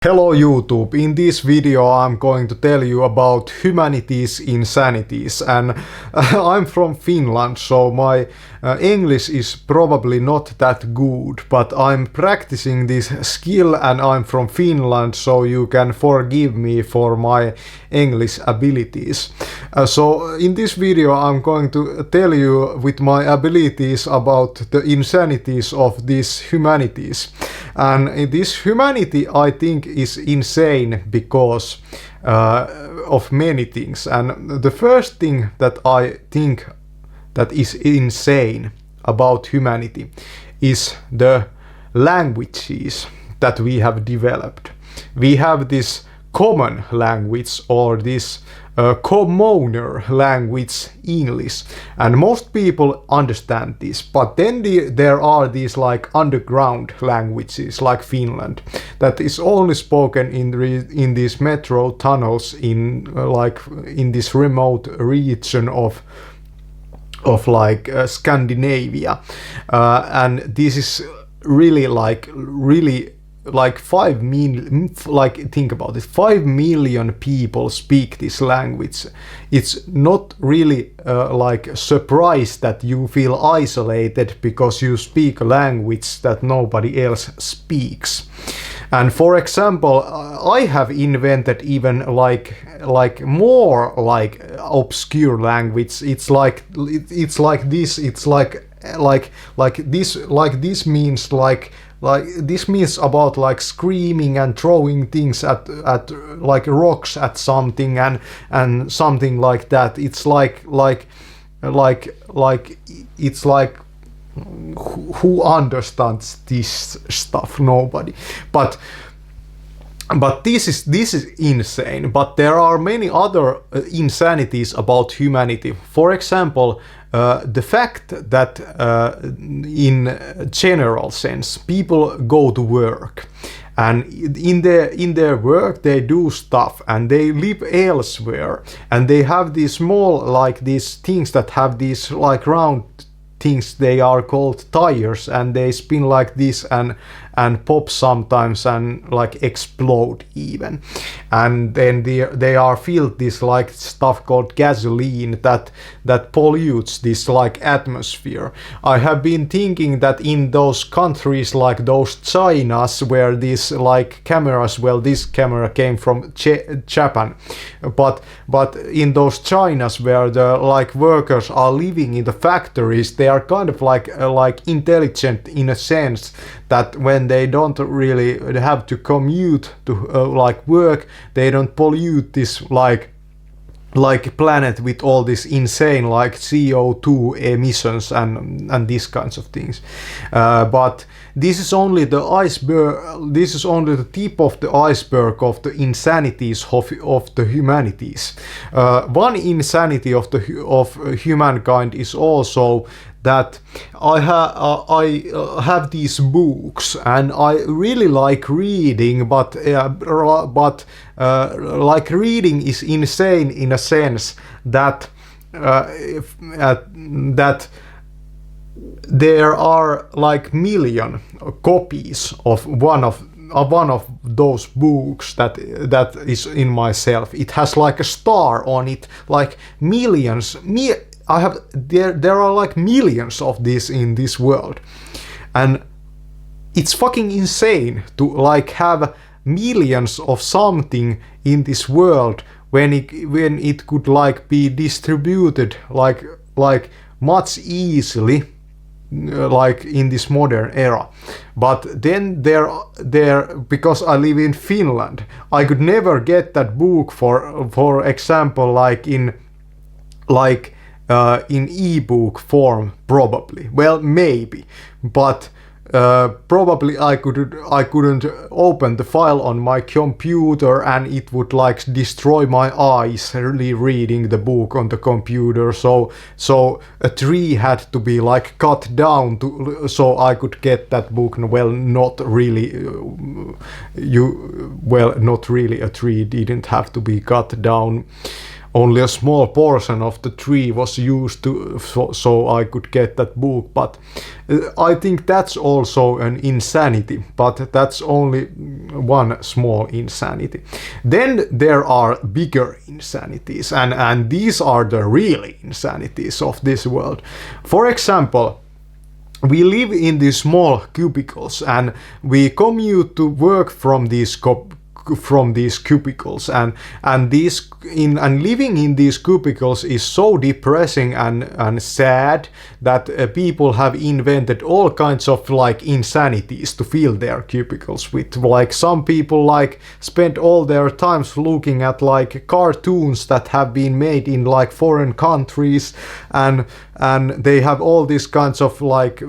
Hello YouTube, in this video I'm going to tell you about humanities insanities, and I'm from Finland, so my English is probably not that good, but I'm practicing this skill and I'm from Finland, so you can forgive me for my English abilities. So in this video I'm going to tell you with my abilities about the insanities of these humanities. And this humanity, I think, is insane because of many things. And the first thing that I think that is insane about humanity is the languages that we have developed. We have this common language, or this commoner language, English, and most people understand this, but then there are these like underground languages like Finland that is only spoken in these metro tunnels in this remote region of Scandinavia, and this is really like 5 million, think about it, 5 million people speak this language. It's not really surprise that you feel isolated because you speak a language that nobody else speaks. And for example, I have invented even more obscure language. It's like this. It's this means this means about screaming and throwing things at rocks at something and something like that. It's it's like who understands this stuff? Nobody. But this is insane. But there are many other insanities about humanity. For example, the fact that in general sense people go to work, and in their work they do stuff and they live elsewhere, and they have these small these things that have these round things, they are called tires, and they spin like this and pop sometimes and explode even, and then they are filled this stuff called gasoline that pollutes this atmosphere. I have been thinking that in those countries like those Chinas where these cameras, well, this camera came from Japan, but in those Chinas where the workers are living in the factories, they are kind of intelligent in a sense that when they don't really have to commute to work, they don't pollute this planet with all this insane CO2 emissions and these kinds of things. But this is only the iceberg. This is only the tip of the iceberg of the insanities of the humanities. One insanity of humankind is also that I have these books and I really like reading, but reading is insane in a sense that that there are million copies of one of those books that is in myself. It has a star on it, millions. There are millions of these in this world, and it's fucking insane to have millions of something in this world when it could be distributed much easily in this modern era. But then there because I live in Finland, I could never get that book for example in ebook form, probably. Well, maybe, but probably I couldn't open the file on my computer and it would destroy my eyes really reading the book on the computer. So a tree had to be cut down so I could get that book. Well, not really. Not really. A tree didn't have to be cut down. only a small portion of the tree was used to so I could get that book. But I think that's also an insanity, but that's only one small insanity. Then there are bigger insanities, and these are the real insanities of this world. For example, we live in these small cubicles and we commute to work from these cubicles, and living in these cubicles is so depressing and sad that people have invented all kinds of like insanities to fill their cubicles with. Like some people like spend all their times looking at like cartoons that have been made in like foreign countries, and they have all these kinds of like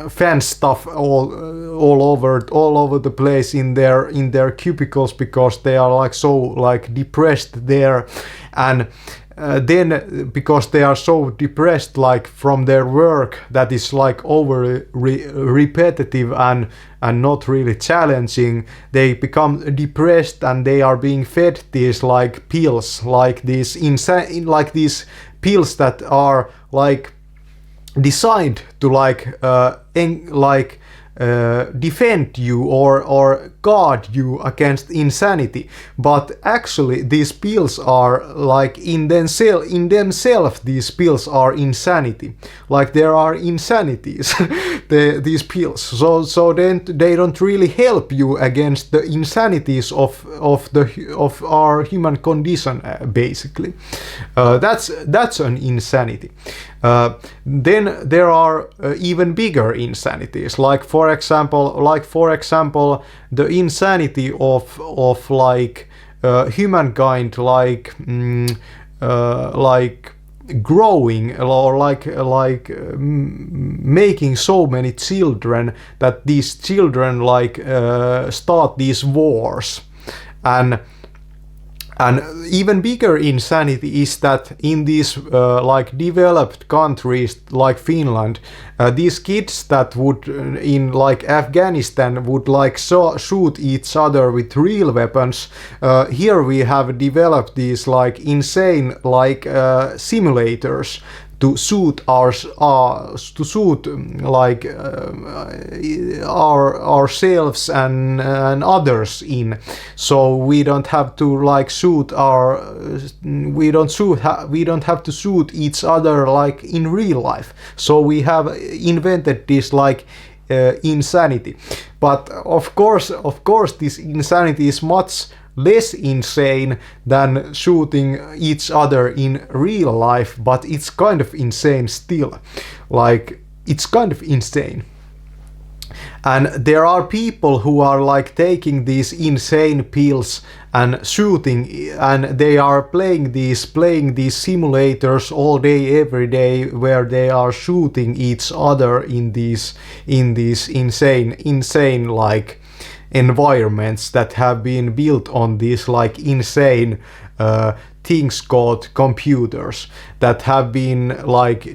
fan stuff all over the place in their cubicles, because they are like so like depressed there. And then because they are so depressed like from their work that is like over repetitive and not really challenging, they become depressed and they are being fed these like pills, like these pills that are like designed to defend you or guard you against insanity. But actually these pills are like in themselves these pills are insanity. Like there are insanities these pills, so then they don't really help you against the insanities of our human condition, basically. That's an insanity. Then there are even bigger insanities, like for example the insanity of like humankind like growing or making so many children that these children start these wars. And even bigger insanity is that in these developed countries like Finland, these kids that would in like Afghanistan would shoot each other with real weapons. Here we have developed these insane simulators to suit ourselves and others in, so we don't have to we don't have to shoot each other like in real life. So we have invented this insanity. But of course this insanity is much less insane than shooting each other in real life, but it's kind of insane still. It's kind of insane. And there are people who are taking these insane pills and shooting, and they are playing these simulators all day every day, where they are shooting each other in these insane environments that have been built on these insane things called computers that have been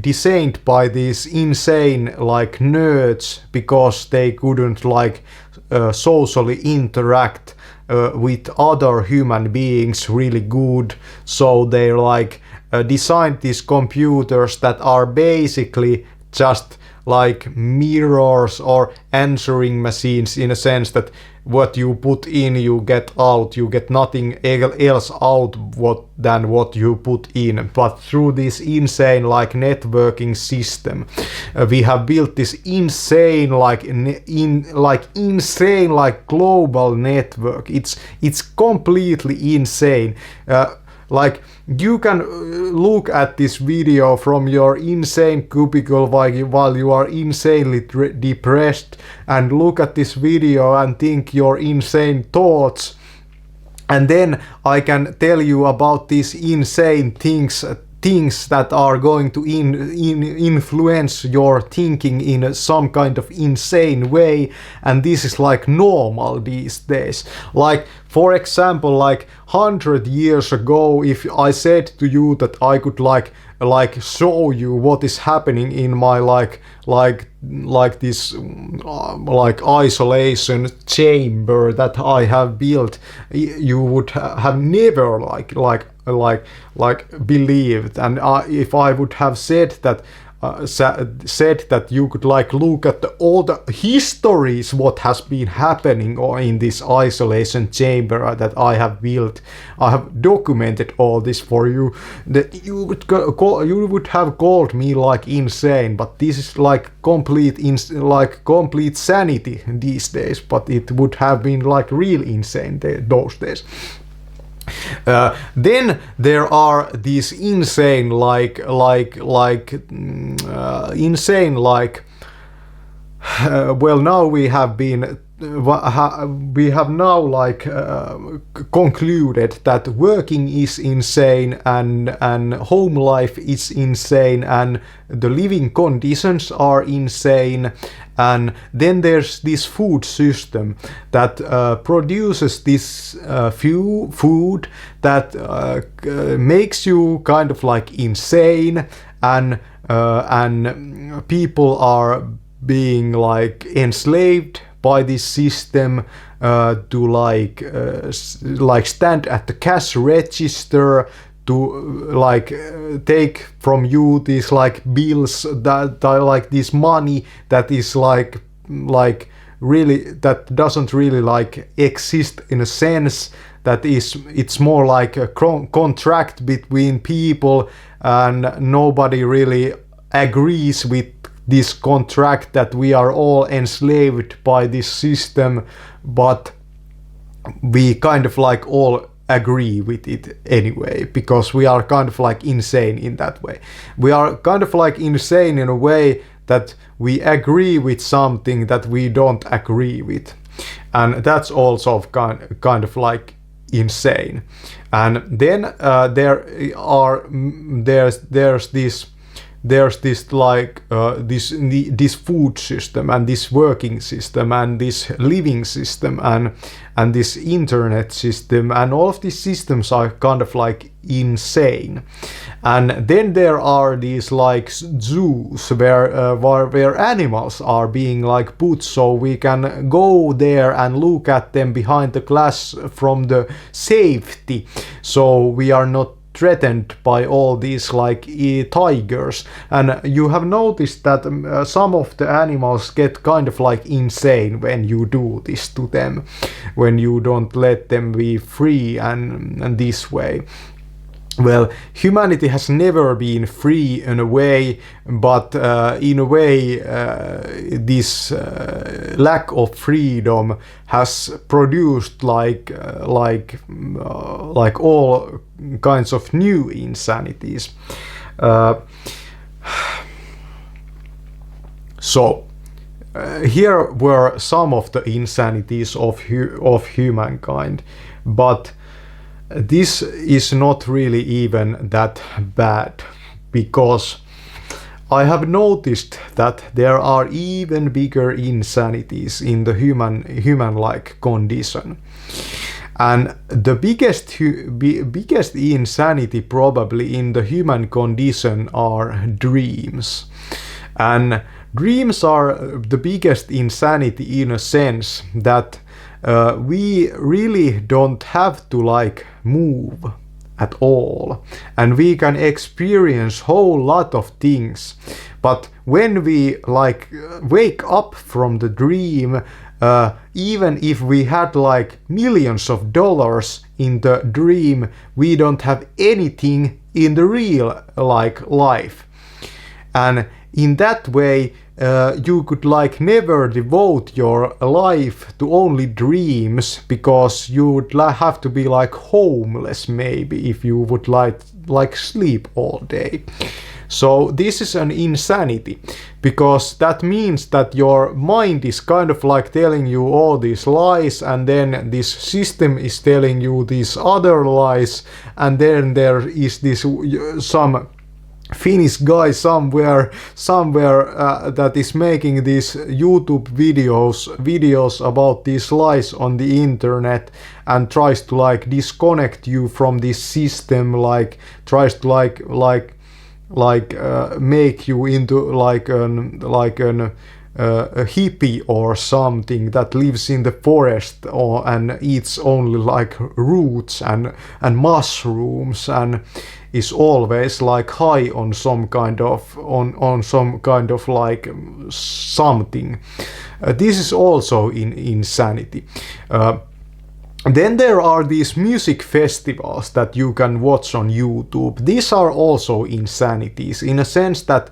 designed by these insane nerds, because they couldn't socially interact with other human beings really good. So they designed these computers that are basically just like mirrors or answering machines, in a sense that what you put in you get out, you get nothing else out than what you put in. But through this insane networking system, we have built this insane global network. It's completely insane. You can look at this video from your insane cubicle while you are insanely depressed, and look at this video and think your insane thoughts, and then I can tell you about these insane things that are going to influence your thinking in some kind of insane way, and this is normal these days. for example, like 100 years ago, if I said to you that I could like show you what is happening in my like this like isolation chamber that I have built, you would have never like believed. And if I would have said that you could like look at all the histories what has been happening or in this isolation chamber that I have built, I have documented all this for you, that you would have called me like insane. But this is like complete sanity these days, but it would have been like real insane those days. Then there are these insane well, now we have now like concluded that working is insane and home life is insane and the living conditions are insane. And then there's this food system that produces this food that makes you kind of like insane, and people are being like enslaved by this system to like stand at the cash register to like take from you these like bills that are like this money that is like really that doesn't really like exist in a sense, that it's more like a contract between people and nobody really agrees with this contract, that we are all enslaved by this system, but we kind of like all agree with it anyway, because we are kind of like insane in that way. We are kind of like insane in a way that we agree with something that we don't agree with, and that's also kind of like insane. And then there's this like this food system and this working system and this living system and this internet system, and all of these systems are kind of like insane. And then there are these like zoos where animals are being like put, so we can go there and look at them behind the glass from the safety, so we are not threatened by all these like tigers. And you have noticed that some of the animals get kind of like insane when you do this to them, when you don't let them be free and this way. Well, humanity has never been free in a way, but in a way this lack of freedom has produced like all kinds of new insanities. So here were some of the insanities of humankind, but this is not really even that bad, because I have noticed that there are even bigger insanities in the human-like condition. And the biggest insanity probably in the human condition are dreams. And dreams are the biggest insanity in a sense that we really don't have to like move at all, and we can experience whole lot of things. But when we like wake up from the dream, even if we had like millions of dollars in the dream, we don't have anything in the real like life. And in that way you could like never devote your life to only dreams, because you would have to be like homeless maybe if you would like sleep all day. So this is an insanity, because that means that your mind is kind of like telling you all these lies, and then this system is telling you these other lies, and then there is this some Finnish guy somewhere that is making these YouTube videos about these lies on the internet, and tries to like disconnect you from this system, like tries to make you into like an a hippie or something that lives in the forest and eats only like roots and mushrooms, and is always like high on some kind of on some kind of like something. This is also insanity. Then there are these music festivals that you can watch on YouTube. These are also insanities in a sense that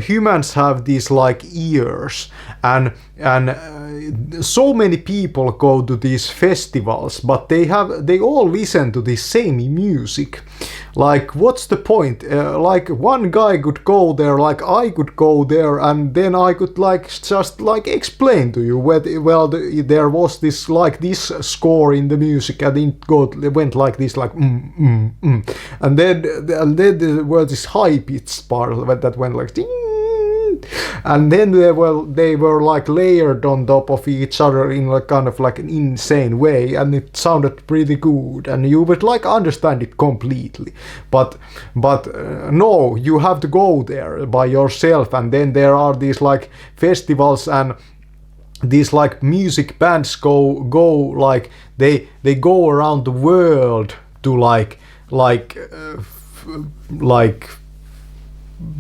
humans have these like ears, and so many people go to these festivals, but they all listen to the same music. Like, what's the point? Like, one guy could go there, like I could go there, and then I could like just like explain to you there was this like this score in the music, and it went like this, like and then there was this high pitched part that went like ding. And then they were like layered on top of each other in like kind of like an insane way, and it sounded pretty good, and you would like understand it completely. But no, you have to go there by yourself, and then there are these like festivals, and these like music bands go like they go around the world to like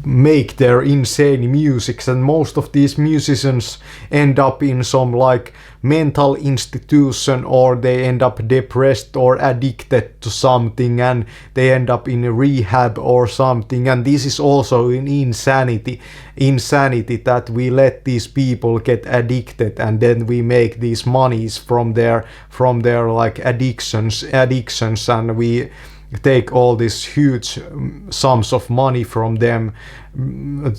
make their insane music, and most of these musicians end up in some like mental institution, or they end up depressed or addicted to something, and they end up in a rehab or something. And this is also an insanity that we let these people get addicted, and then we make these monies from their like addictions, and we take all these huge sums of money from them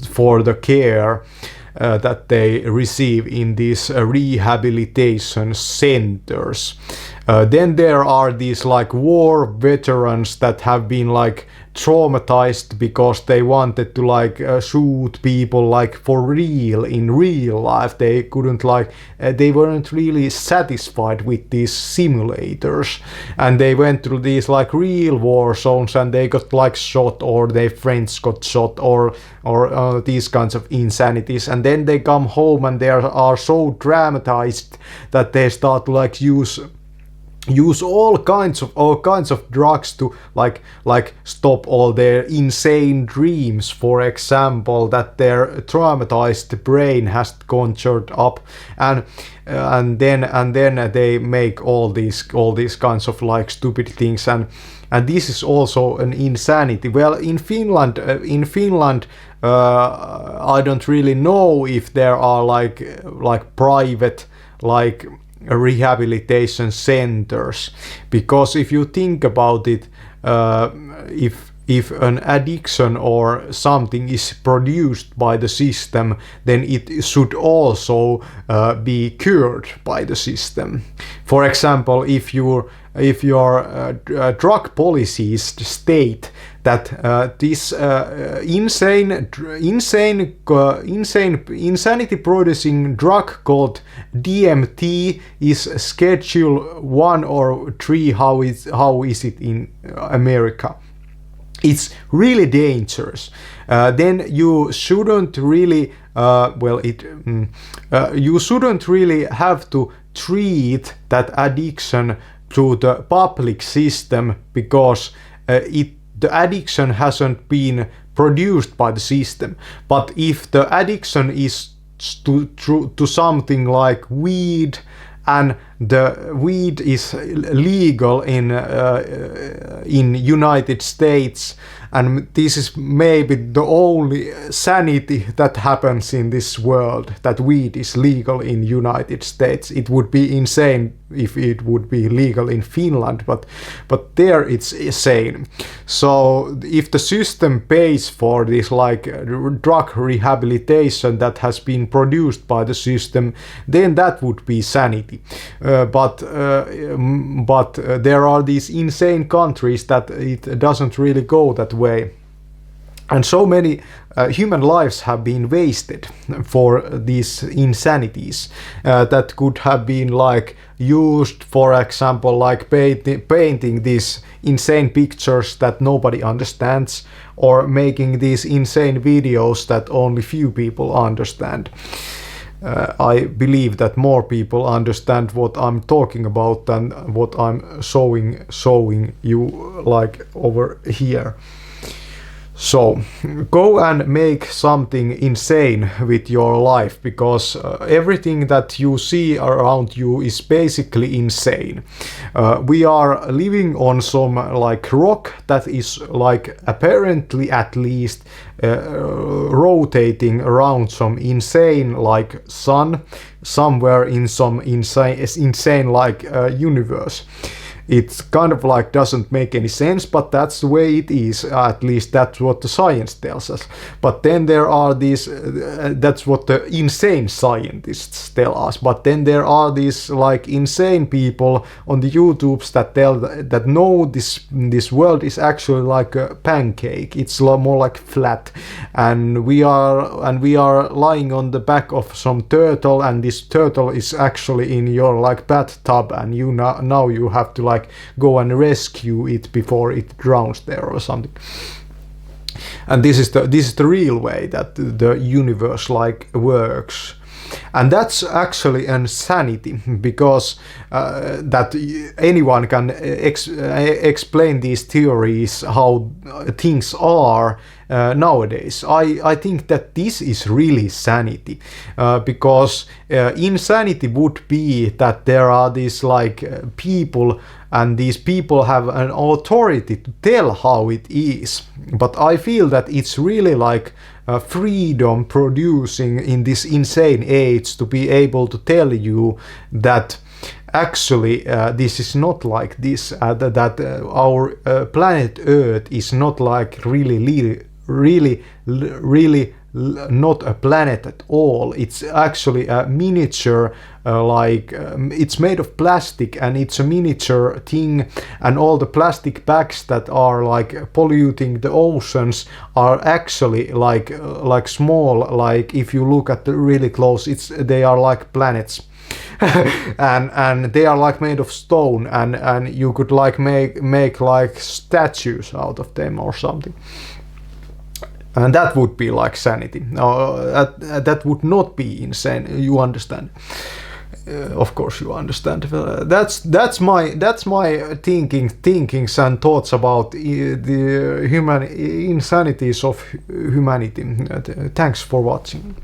for the care that they receive in these rehabilitation centers. Then there are these like war veterans that have been like traumatized because they wanted to like shoot people like for real in real life. They couldn't like they weren't really satisfied with these simulators, and they went through these like real war zones, and they got like shot, or their friends got shot, or these kinds of insanities. And then they come home and they are so dramatized that they start to like use all kinds of drugs to like stop all their insane dreams, for example, that their traumatized brain has conjured up, and then they make all these kinds of like stupid things, and this is also an insanity. Well, in Finland I don't really know if there are like private like rehabilitation centers, because if you think about it, if an addiction or something is produced by the system, then it should also be cured by the system. For example, if your drug policies state that this insanity producing drug called DMT is Schedule 1 or 3, how is it in America? It's really dangerous. Then you shouldn't really you shouldn't really have to treat that addiction through the public system, because the addiction hasn't been produced by the system. But if the addiction is to something like weed, and the weed is legal in United States, and this is maybe the only sanity that happens in this world, that weed is legal in United States. It would be insane if it would be legal in Finland, but there it's insane. So if the system pays for this like drug rehabilitation that has been produced by the system, then that would be sanity. But there are these insane countries that it doesn't really go that way. And so many human lives have been wasted for these insanities that could have been like used, for example, like painting these insane pictures that nobody understands, or making these insane videos that only few people understand. I believe that more people understand what I'm talking about than what I'm showing you like over here. So go and make something insane with your life, because everything that you see around you is basically insane. We are living on some like rock that is like apparently at least rotating around some insane like sun somewhere in some insane like universe. It kind of like doesn't make any sense, but that's the way it is. At least that's what the science tells us. But then there are these, that's what the insane scientists tell us. But then there are these like insane people on the YouTubes that tell that no, this world is actually like a pancake. It's more like flat, and we are lying on the back of some turtle, and this turtle is actually in your like bathtub, and you now you have to like go and rescue it before it drowns there or something. And this is the real way that the universe like works. And that's actually insanity, because that anyone can explain these theories how things are nowadays. I think that this is really sanity, because insanity would be that there are these like people, and these people have an authority to tell how it is. But I feel that it's really like freedom producing in this insane age to be able to tell you that actually this is not like this, that our planet Earth is not like really not a planet at all. It's actually a miniature, it's made of plastic, and it's a miniature thing, and all the plastic bags that are like polluting the oceans are actually like small, like if you look at the really close, they are like planets. and they are like made of stone, and you could like make like statues out of them or something. And that would be like sanity. That would not be insane. You understand? Of course, you understand. That's my thinkings and thoughts about the human insanities of humanity. Thanks for watching.